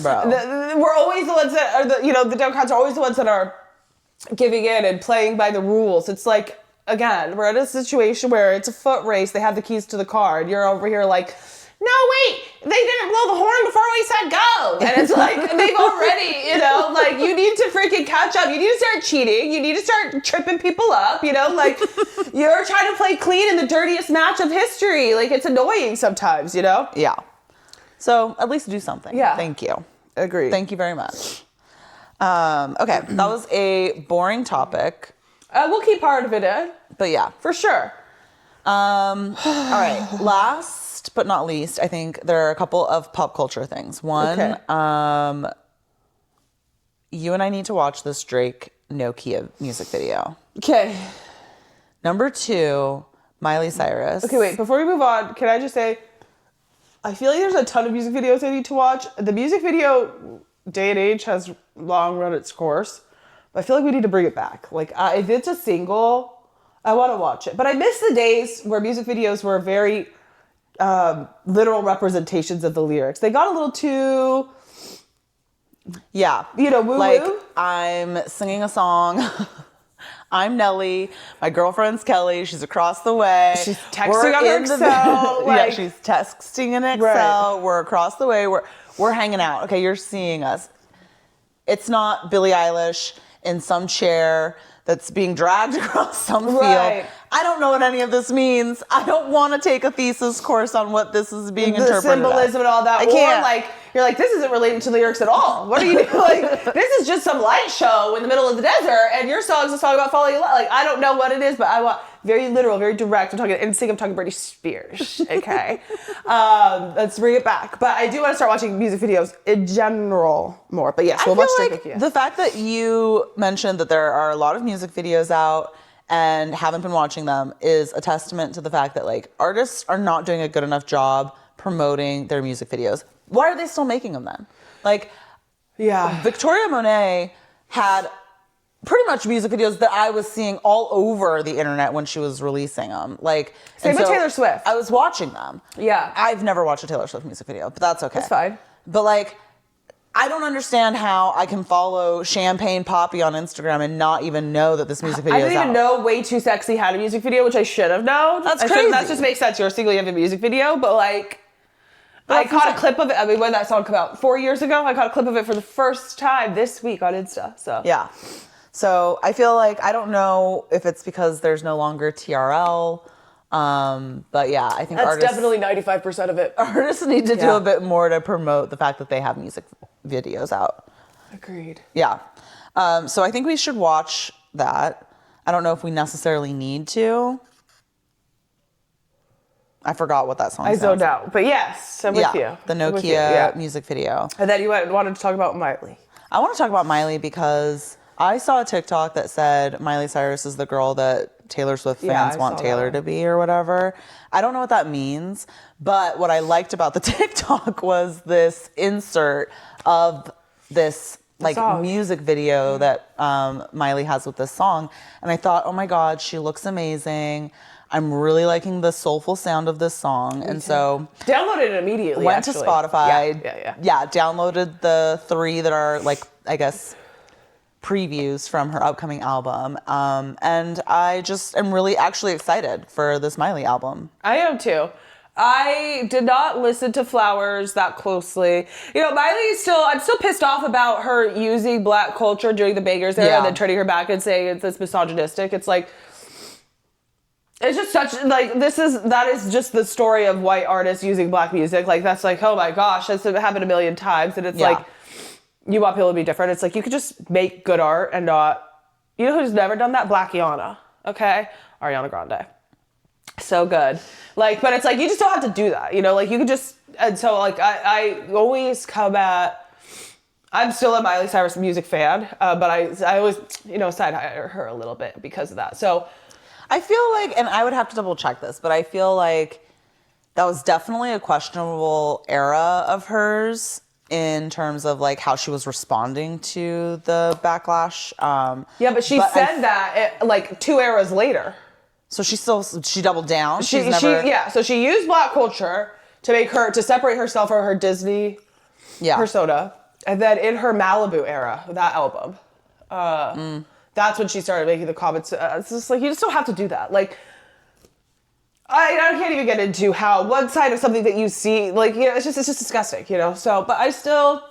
Bro. We're always the ones that are the Democrats are always the ones that are giving in and playing by the rules. It's like, again, we're in a situation where it's a foot race. They have the keys to the car, and you're over here like, no, wait, they didn't blow the horn before we said go. And it's like, they've already, like, you need to freaking catch up. You need to start cheating. You need to start tripping people up, like, you're trying to play clean in the dirtiest match of history. Like, it's annoying sometimes, Yeah. So at least do something. Yeah. Thank you. Agreed. Thank you very much. Okay, that was a boring topic. We'll keep part of it in. But yeah. For sure. All right. Last but not least, I think there are a couple of pop culture things. One, you and I need to watch this Drake Nokia music video. Okay. Number 2, Miley Cyrus. Okay, wait. Before we move on, can I just say, I feel like there's a ton of music videos I need to watch. The music video day and age has long run its course. But I feel like we need to bring it back. Like, if it's a single, I want to watch it. But I miss the days where music videos were very literal representations of the lyrics. They got a little too... Yeah. woo-woo. Like, I'm singing a song. I'm Nelly. My girlfriend's Kelly. She's across the way. She's texting on her Excel. Yeah, she's texting in Excel. Right. We're across the way. We're hanging out. Okay, you're seeing us. It's not Billie Eilish in some chair that's being dragged across some field. Right. I don't know what any of this means. I don't want to take a thesis course on what this is being interpreted as. The symbolism and all that. I can't. Or you're like, this isn't related to the lyrics at all. What are you doing? Like, this is just some light show in the middle of the desert, and your song's a song about falling in love. Like, I don't know what it is, but I want very literal, very direct. I'm talking Britney Spears. Okay, let's bring it back. But I do want to start watching music videos in general more. But yes, we'll watch Drake. The fact that you mentioned that there are a lot of music videos out and haven't been watching them is a testament to the fact that like artists are not doing a good enough job promoting their music videos. Why are they still making them then? Like, yeah, Victoria Monet had pretty much music videos that I was seeing all over the internet when she was releasing them. Like, same with Taylor Swift. I was watching them. Yeah, I've never watched a Taylor Swift music video, but that's okay. That's fine. But like, I don't understand how I can follow Champagne Poppy on Instagram and not even know that this music video is out. I didn't even know Way Too Sexy had a music video, which I should have known. That's crazy. That just makes sense. You're single, you have a music video, but like, I caught a clip of it. I mean, when that song came out 4 years ago, I caught a clip of it for the first time this week on Insta. So yeah. So I feel like, I don't know if it's because there's no longer TRL. But yeah, I think that's definitely 95% of it. Artists need to do a bit more to promote the fact that they have music videos out. Agreed. Yeah. So I think we should watch that. I don't know if we necessarily need to. I forgot what that song sounds zoned out. But yes, I'm with you. The Nokia music video. And then you wanted to talk about Miley. I want to talk about Miley because I saw a TikTok that said Miley Cyrus is the girl that Taylor Swift fans want Taylor to be or whatever. I don't know what that means, but what I liked about the TikTok was this insert of this like music video that Miley has with this song. And I thought, oh my God, she looks amazing. I'm really liking the soulful sound of this song. And so downloaded it immediately. Went to Spotify. Yeah. Downloaded the 3 that are like, I guess, previews from her upcoming album. And I just am really actually excited for this Miley album. I am too. I did not listen to Flowers that closely. I'm still pissed off about her using black culture during the Bangers era and then turning her back and saying it's misogynistic. It's like, it's just such, like, that is just the story of white artists using black music. Like, that's like, oh my gosh, that's happened a million times. And it's like, you want people to be different. It's like, you could just make good art and not, you know who's never done that? Black Yana, okay? Ariana Grande. So good. Like, but it's like, you just don't have to do that, like, you could just, and so like, I always come at, I'm still a Miley Cyrus music fan, but I always, side hire her a little bit because of that. So I feel like, and I would have to double check this, but I feel like that was definitely a questionable era of hers in terms of like how she was responding to the backlash. But she said that like 2 eras later. So she doubled down. So she used black culture to separate herself from her Disney persona. And then in her Malibu era, that album, that's when she started making the comments. It's just like, you just don't have to do that. Like, I can't even get into how one side of something that you see, like, it's just disgusting, So, but I still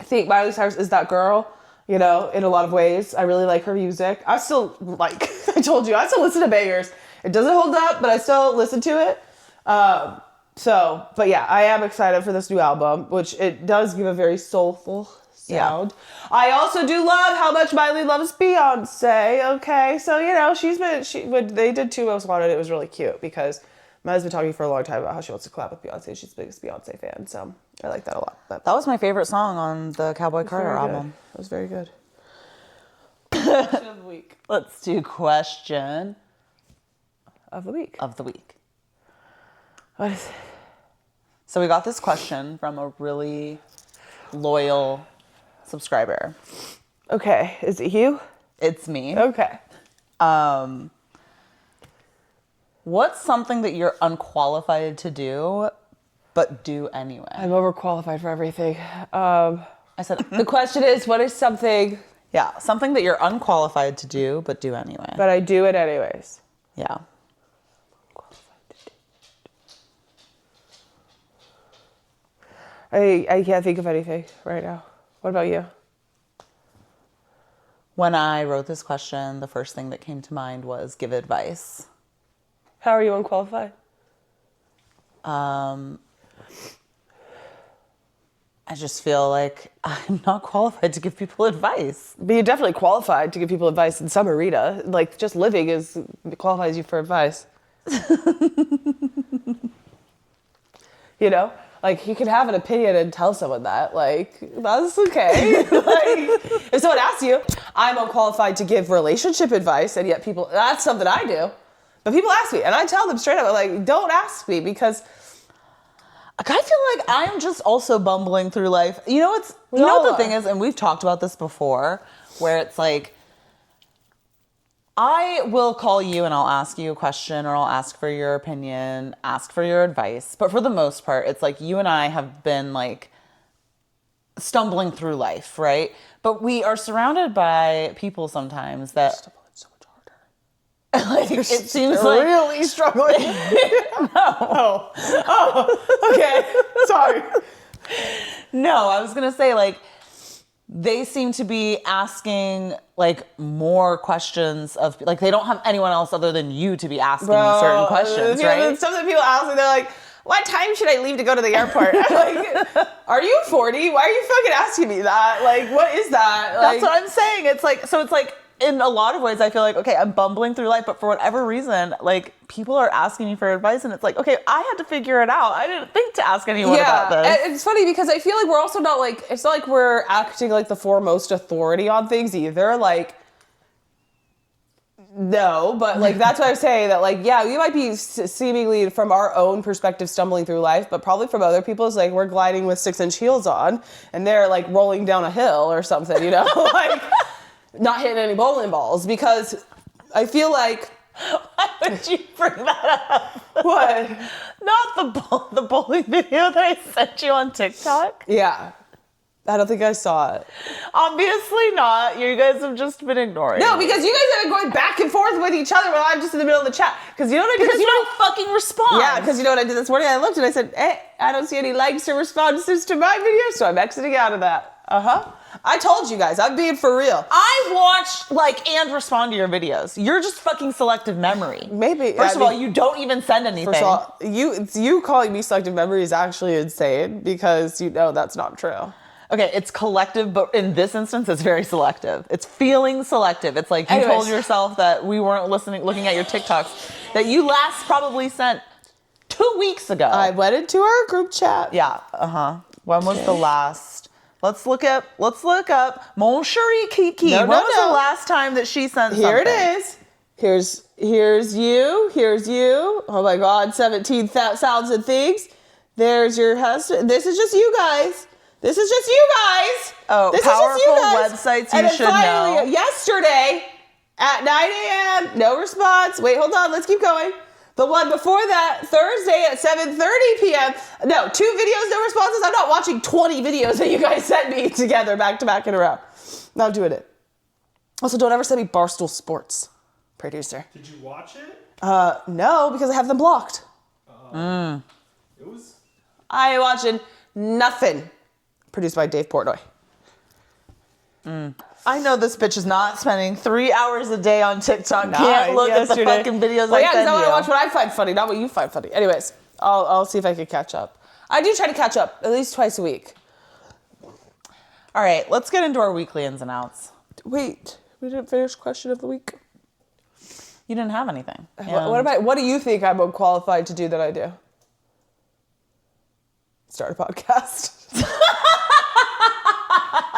think Miley Cyrus is that girl, in a lot of ways. I really like her music. I still, like, I told you, I still listen to bangers. It doesn't hold up, but I still listen to it. But yeah, I am excited for this new album, which it does give a very soulful sound. Yeah. I also do love how much Miley loves Beyonce. Okay, so when they did 2 Most Wanted, it was really cute because Maya's been talking for a long time about how she wants to collab with Beyonce. She's the biggest Beyonce fan, so I like that a lot. But That was my favorite song on the Cowboy Carter album. It was very good. Question of the week. Let's do question Of the week. of the week. What is it? So we got this question from a really loyal subscriber. Okay, is it you? It's me. Okay. What's something that you're unqualified to do, but do anyway? I'm overqualified for everything. I said, The question is, what is something, yeah, something that you're unqualified to do, but do anyway. but I do it anyways? Yeah. I can't think of anything right now. What about you? When I wrote this question, the first thing that came to mind was give advice. How are you unqualified? I just feel like I'm not qualified to give people advice. But you're definitely qualified to give people advice in some arena. Like, just living qualifies you for advice. You know? Like, you can have an opinion and tell someone that. Like, that's okay. Like, if someone asks you, I'm unqualified to give relationship advice, and yet that's something I do. But people ask me, and I tell them straight up, like, don't ask me, because I feel like I'm just also bumbling through life. You know what the thing is, and we've talked about this before, where it's like, I will call you and I'll ask you a question, or I'll ask for your opinion, ask for your advice. But for the most part, it's like you and I have been like stumbling through life, right? But we are surrounded by people sometimes that stumbling so much harder. like, it seems like really struggling. no. Oh, okay. Sorry. No, I was gonna say, like, they seem to be asking like more questions of, like, they don't have anyone else other than you to be asking certain questions, right? Some of the people ask me, they're like, what time should I leave to go to the airport? I'm like, are you 40? Why are you fucking asking me that? Like, what is that? Like, That's what I'm saying. It's like in a lot of ways, I feel like, okay, I'm bumbling through life, but for whatever reason, like, people are asking me for advice, and it's like, okay, I had to figure it out. I didn't think to ask anyone about this. And it's funny because I feel like we're also not like, it's not like we're acting like the foremost authority on things either. Like, no, but like, that's what I'm saying, that like, yeah, we might be seemingly from our own perspective stumbling through life, but probably from other people's, like, we're gliding with 6-inch heels on and they're like rolling down a hill or something, you know, like not hitting any bowling balls, because I feel like, Why would you bring that up? what? Not the bowling video that I sent you on TikTok? Yeah. I don't think I saw it. Obviously not. You guys have just been ignoring No, me. because you guys have been going back and forth with each other while I'm just in the middle of the chat. Because you know what I did Because this you morning? don't fucking respond. Yeah, because you know what I did this morning? I looked and I said, hey, I don't see any likes or responses to my video, so I'm exiting out of that. I told you guys, I'm being for real. I watch, and respond to your videos. You're just fucking selective memory. Maybe. First of all, you don't even send anything. First of all, you calling me selective memory is actually insane, because you know that's not true. Okay, it's collective, but in this instance, it's very selective. It's feeling selective. It's like you told yourself that we weren't looking at your TikToks that you last probably sent 2 weeks ago. I went into our group chat. Yeah, When was the last? Let's look up Mon Chéri Kiki. No, when was the last time that she sent something? Here it is. Here's you. Oh my God, 17,000 things. There's your husband. This is just you guys. Oh, this powerful is just you guys. websites you should know. Yesterday at 9 a.m., no response. Wait, hold on. Let's keep going. The one before that, Thursday at 7:30 p.m. No, 2 videos, no responses. I'm not watching 20 videos that you guys sent me together back to back in a row. Not doing it. Also, don't ever send me Barstool Sports, producer. Did you watch it? No, because I have them blocked. It was. I ain't watching nothing. Produced by Dave Portnoy. I know this bitch is not spending 3 hours a day on TikTok. Can't look at the fucking videos well, yeah, because I send I want to you. watch what I find funny, not what you find funny. Anyways, I'll see if I can catch up. I do try to catch up at least twice a week. All right, let's get into our weekly ins and outs. Wait, we didn't finish question of the week. You didn't have anything. What do you think I'm qualified to do that I do? Start a podcast.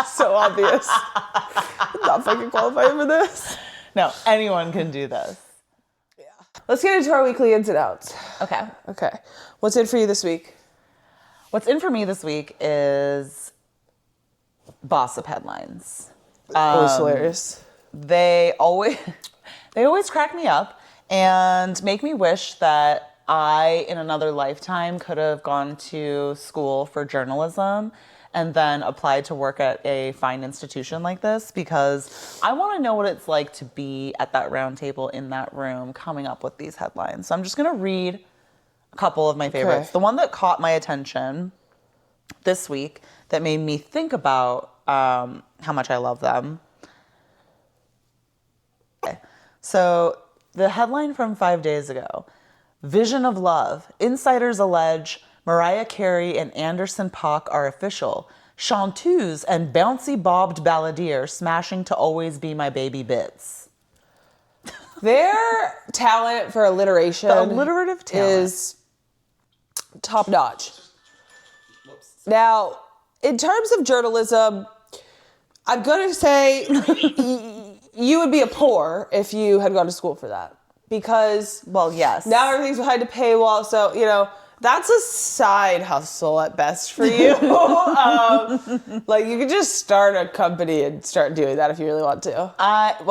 So obvious. I'm not fucking qualified for this. No, anyone can do this. Yeah. Let's get into our weekly ins and outs. Okay. Okay. What's in for you this week? What's in for me this week is gossip headlines. Always hilarious. They always crack me up and make me wish that I, in another lifetime, could have gone to school for journalism and then applied to work at a fine institution like this, because I want to know what it's like to be at that round table in that room coming up with these headlines. So I'm just going to read a couple of my favorites. Okay. The one that caught my attention this week that made me think about how much I love them. Okay. So the headline from 5 days ago: Vision of Love. Insiders allege Mariah Carey and Anderson .Paak are official. Chanteuse and bouncy bobbed balladeer smashing to Always Be My Baby Bits. Their talent for alliteration The alliterative talent is top notch. Now, in terms of journalism, I'm going to say you would be a poor if you had gone to school for that. Because, well, yes. now everything's behind a paywall, so, that's a side hustle at best for you. Like, you could just start a company and start doing that if you really want to. I'm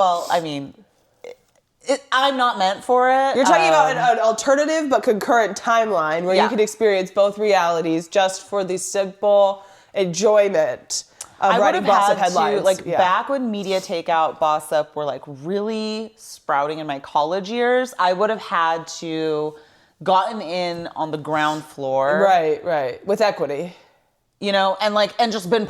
not meant for it. You're talking about an alternative but concurrent timeline where you can experience both realities just for the simple enjoyment of writing gossip headlines. Back when Media Takeout, Gossip were really sprouting in my college years, I would have had to gotten in on the ground floor. Right. With equity. And just been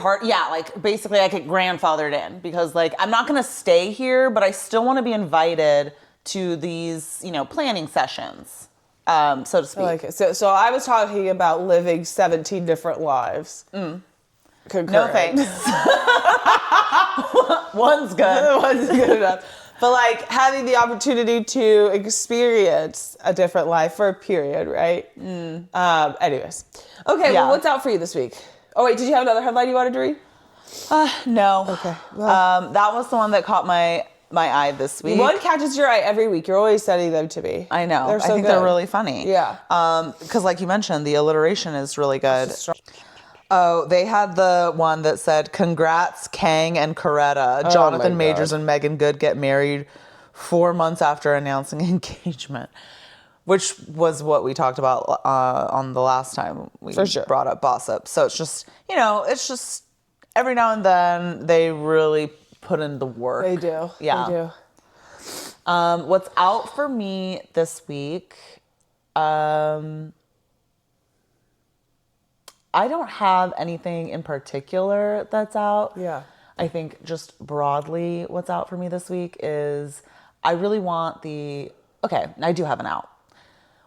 basically I get grandfathered in because I'm not going to stay here, but I still want to be invited to these, planning sessions, so to speak. I like it. So I was talking about living 17 different lives. Concurrent. No thanks. One's good. One's good enough. But having the opportunity to experience a different life for a period, right? Anyways. Okay, well, what's out for you this week? Oh, wait, did you have another headline you wanted to read? No. Okay. Well, that was the one that caught my eye this week. One catches your eye every week. You're always sending them to me. I know. I think they're really funny. Yeah. Because like you mentioned, the alliteration is really good. Oh, they had the one that said, "Congrats, Kang and Coretta. Jonathan Majors and Megan Good get married 4 months after announcing engagement." Which was what we talked about on the last time we brought up gossip. So it's just, every now and then they really put in the work. They do. Yeah. They do. What's out for me this week? I don't have anything in particular that's out. Yeah. I think just broadly what's out for me this week is I really want I do have an out.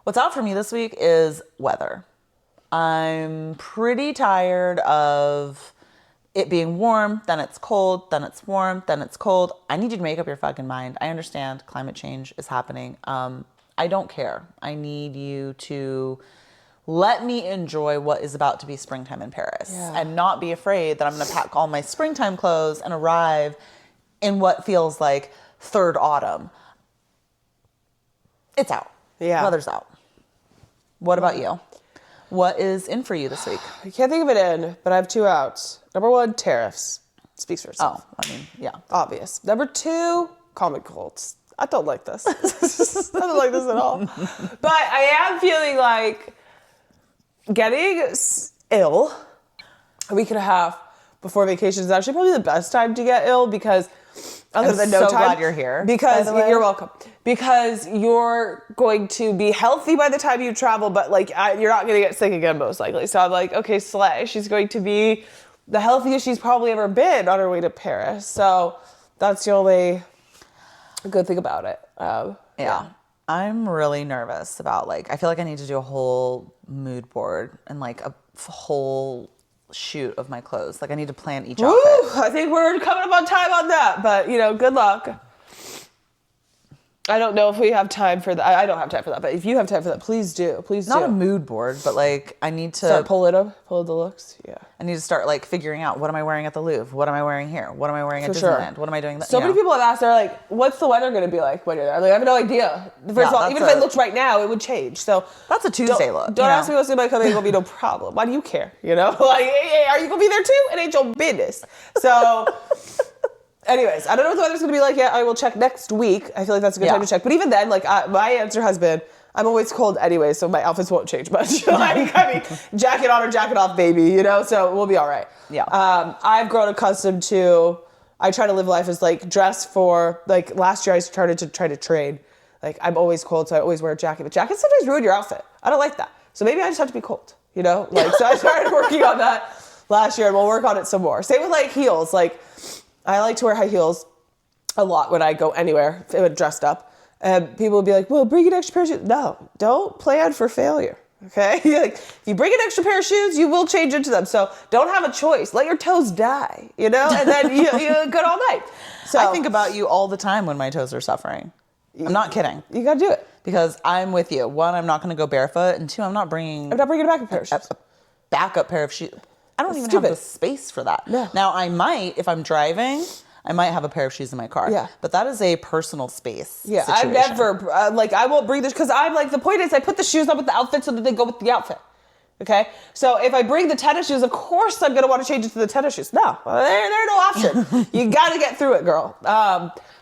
What's out for me this week is weather. I'm pretty tired of it being warm, then it's cold, then it's warm, then it's cold. I need you to make up your fucking mind. I understand climate change is happening. I don't care. I need you to let me enjoy what is about to be springtime in Paris and not be afraid that I'm going to pack all my springtime clothes and arrive in what feels like third autumn. It's out. Yeah. Weather's out. What about you? What is in for you this week? I can't think of it in, but I have two outs. Number one, tariffs. Speaks for itself. Yeah. Obvious. Number two, common colds. I don't like this. I don't like this at all. But I am feeling like getting ill a week and a half before vacation is actually probably the best time to get ill because other than no so time. Glad you're here. Because you're welcome. Because you're going to be healthy by the time you travel, but you're not going to get sick again most likely. So I'm like, okay, slay. She's going to be the healthiest she's probably ever been on her way to Paris. So that's the only good thing about it. Yeah. I'm really nervous about I feel like I need to do a whole mood board and a whole shoot of my clothes. I need to plan each outfit. I think we're coming up on time on that, but good luck. I don't know if we have time for that. I don't have time for that, but if you have time for that, please do. Please Not do. a mood board, but like I need to Start pulling the looks. Yeah. I need to start like figuring out what am I wearing at the Louvre? What am I wearing here? What am I wearing at For sure. Disneyland? What am I doing? So many people have asked, they're like, what's the weather going to be like when you're there? Like, I have no idea. First of all, even if I looked right now, it would change. So that's a Tuesday look. Don't ask me what's going to coming. It will be no problem. Why do you care? You know, like, hey, are you going to be there too? It ain't your business. So anyways, I don't know what the weather's going to be like yet. I will check next week. I feel like that's a good time to check. But even then, like my answer has been, I'm always cold anyway, so my outfits won't change much. Like, I mean, jacket on or jacket off, baby, you know? So we'll be all right. Yeah. I've grown accustomed to, I try to live life as like dress for, like last year I started to try to train. Like I'm always cold, so I always wear a jacket. But jackets sometimes ruin your outfit. I don't like that. So maybe I just have to be cold, you know? Like, so I started working on that last year and we'll work on it some more. Same with like heels. Like I like to wear high heels a lot when I go anywhere, dressed up. And people will be like, well, bring an extra pair of shoes. No, don't plan for failure, okay? Like, if you bring an extra pair of shoes, you will change into them. So don't have a choice. Let your toes die, you know? And then you're good all night. So I think about you all the time when my toes are suffering. I'm not kidding. You gotta do it. Because I'm with you. One, I'm not going to go barefoot. And two, I'm not bringing a backup pair of shoes. A backup pair of shoes. I don't even stupid. have the space for that. No. Now, I might, if I'm driving, I might have a pair of shoes in my car. Yeah. But that is a personal space Yeah, situation. I never, I won't bring this, because I'm like, the point is I put the shoes on with the outfit so that they go with the outfit. Okay? So if I bring the tennis shoes, of course I'm going to want to change it to the tennis shoes. No, they're no option. You got to get through it, girl.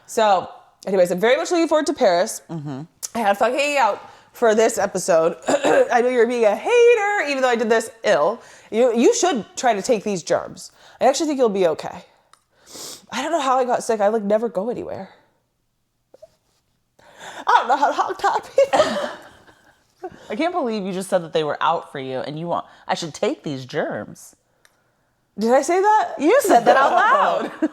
So anyways, I'm very much looking forward to Paris. Mm-hmm. I had fun hanging out for this episode. I know you're being a hater, even though I did this ill. You should try to take these germs. I actually think you'll be okay. I don't know how I got sick. I like never go anywhere. I don't know how to hog-tie people. I can't believe you just said that they were out for you and I should take these germs. Did I say that? You said that out loud.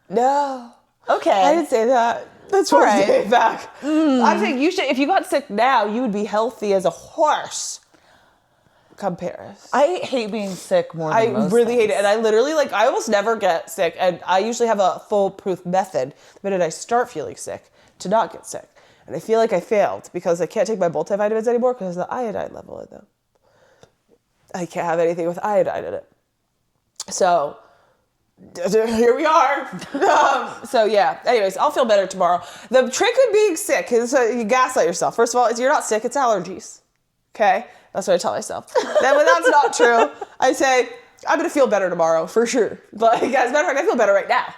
No. Okay. I didn't say that. That's all right. right. Back. I'm saying you should, if you got sick now, you would be healthy as a horse. Come Paris. I hate being sick more than most I really hate things. it. And I literally, like, I almost never get sick. And I usually have a foolproof method the minute I start feeling sick to not get sick. And I feel like I failed because I can't take my multivitamins anymore because of the iodine level in them. I can't have anything with iodine in it. So here we are. So yeah, anyways, I'll feel better tomorrow. The trick of being sick is you gaslight yourself. First of all, you're not sick, it's allergies. Okay? That's what I tell myself. Then when that's not true, I say, I'm going to feel better tomorrow, for sure. Like, as a matter of fact, I feel better right now.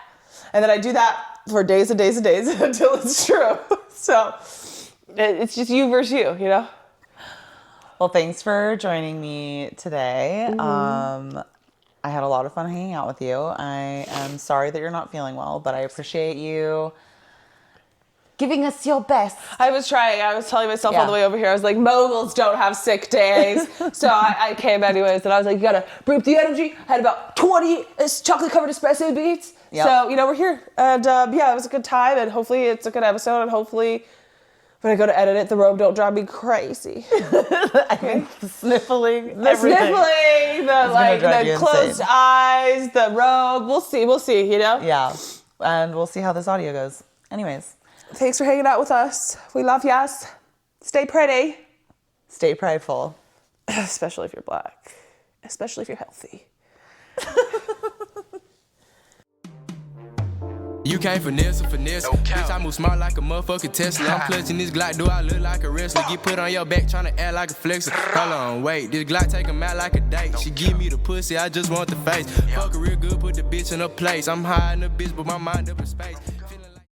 And then I do that for days and days and days until it's true. So it's just you versus you know? Well, thanks for joining me today. I had a lot of fun hanging out with you. I am sorry that you're not feeling well, but I appreciate you giving us your best. I was trying. I was telling myself on the way over here, I was like, moguls don't have sick days. So I came anyways, and I was like, you gotta bring up the energy. I had about 20 chocolate-covered espresso beats. Yep. So, we're here. And yeah, it was a good time, and hopefully it's a good episode, and hopefully when I go to edit it, the robe don't drive me crazy. I think the sniffling, The everything. sniffling, the closed insane. eyes, the robe. We'll see, Yeah, and we'll see how this audio goes. Anyways. Thanks for hanging out with us. We love yas. Stay pretty. Stay prideful. Especially if you're black. Especially if you're healthy. You can't finesse. Bitch, I move smart like a motherfucking Tesla. I'm clutching this Glock, do I look like a wrestler? Get put on your back, tryna act like a flexer. Hold on, wait, this Glock take 'em out like a date. She give me the pussy, I just want the face. Fuck her real good, put the bitch in her place. I'm high in the bitch, but my mind up in space.